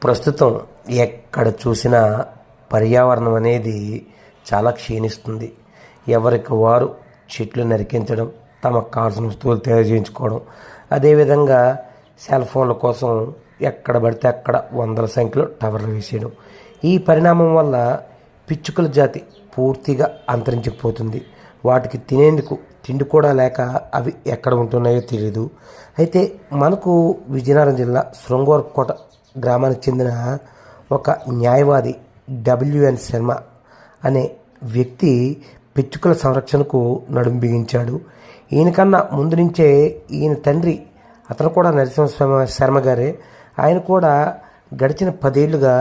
ప్రస్తుతం ఎక్కడ చూసినా పర్యావరణం అనేది చాలా క్షీణిస్తుంది. ఎవరికి వారు చెట్లు నరికించడం, తమకు కావాల్సిన వస్తువులు తయారు చేయించుకోవడం, అదేవిధంగా సెల్ ఫోన్ల కోసం ఎక్కడ పడితే అక్కడ వందల సంఖ్యలో టవర్లు వేసేయడం. ఈ పరిణామం వల్ల పిచ్చుకల జాతి పూర్తిగా అంతరించిపోతుంది. వాటికి తినేందుకు తిండి కూడా లేక అవి ఎక్కడ ఉంటున్నాయో తెలియదు. అయితే మనకు విజయనగరం జిల్లా శృంగవరపుకోట గ్రామానికి చెందిన ఒక న్యాయవాది WN శర్మ అనే వ్యక్తి పిచ్చుకల సంరక్షణకు నడుం బిగించాడు. ఈయనకన్నా ముందు నుంచే ఈయన తండ్రి, అతను కూడా నరసింహ శర్మ గారే, ఆయన కూడా గడిచిన 10 ఏళ్లుగా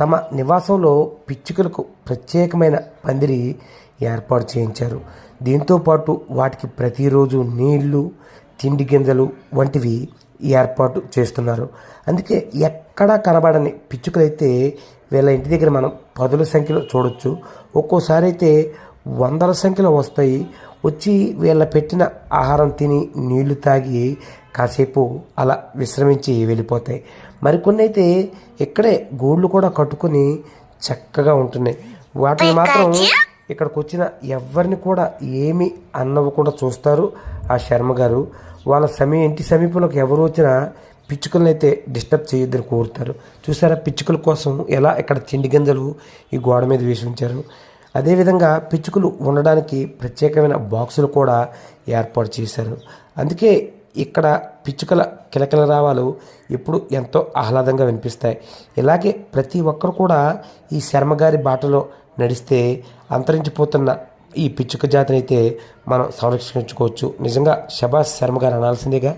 తమ నివాసంలో పిచ్చుకలకు ప్రత్యేకమైన పందిరి ఏర్పాటు చేయించారు. దీంతోపాటు వాటికి ప్రతిరోజు నీళ్లు, తిండి గింజలు వంటివి ఏర్పాటు చేస్తున్నారు. అందుకే ఎక్కడా కనబడని పిచ్చుకలైతే వీళ్ళ ఇంటి దగ్గర మనం 10ల సంఖ్యలో చూడొచ్చు. ఒక్కోసారి అయితే 100ల సంఖ్యలో వస్తాయి. వచ్చి వీళ్ళ పెట్టిన ఆహారం తిని నీళ్లు తాగి కాసేపు అలా విశ్రమించి వెళ్ళిపోతాయి. మరికొన్ని అయితే ఇక్కడే గూళ్ళు కూడా కట్టుకొని చక్కగా ఉంటున్నాయి. వాటిని మాత్రం ఇక్కడికి వచ్చిన ఎవరిని కూడా ఏమి అన్నవ్వకుండా చూస్తారు ఆ శర్మ గారు. వాళ్ళ ఇంటి సమీపంలోకి ఎవరు వచ్చినా పిచ్చుకలను అయితే డిస్టర్బ్ చేయొద్దని కోరుతారు. చూసారా పిచ్చుకల కోసం ఎలా ఇక్కడ తిండి గింజలు ఈ గోడ మీద వేసి ఉంచారు. అదేవిధంగా పిచ్చుకలు ఉండడానికి ప్రత్యేకమైన బాక్సులు కూడా ఏర్పాటు చేశారు. అందుకే ఇక్కడ పిచ్చుకల కిలకిల రావాలు ఎప్పుడు ఎంతో ఆహ్లాదంగా వినిపిస్తాయి. ఇలాగే ప్రతి ఒక్కరు కూడా ఈ శర్మగారి బాటలో నడిస్తే అంతరించిపోతున్న ఈ పిచ్చుక జాతిని అయితే మనం సంరక్షించుకోవచ్చు. నిజంగా శభాష్ శర్మ గారు అనాల్సిందేగా.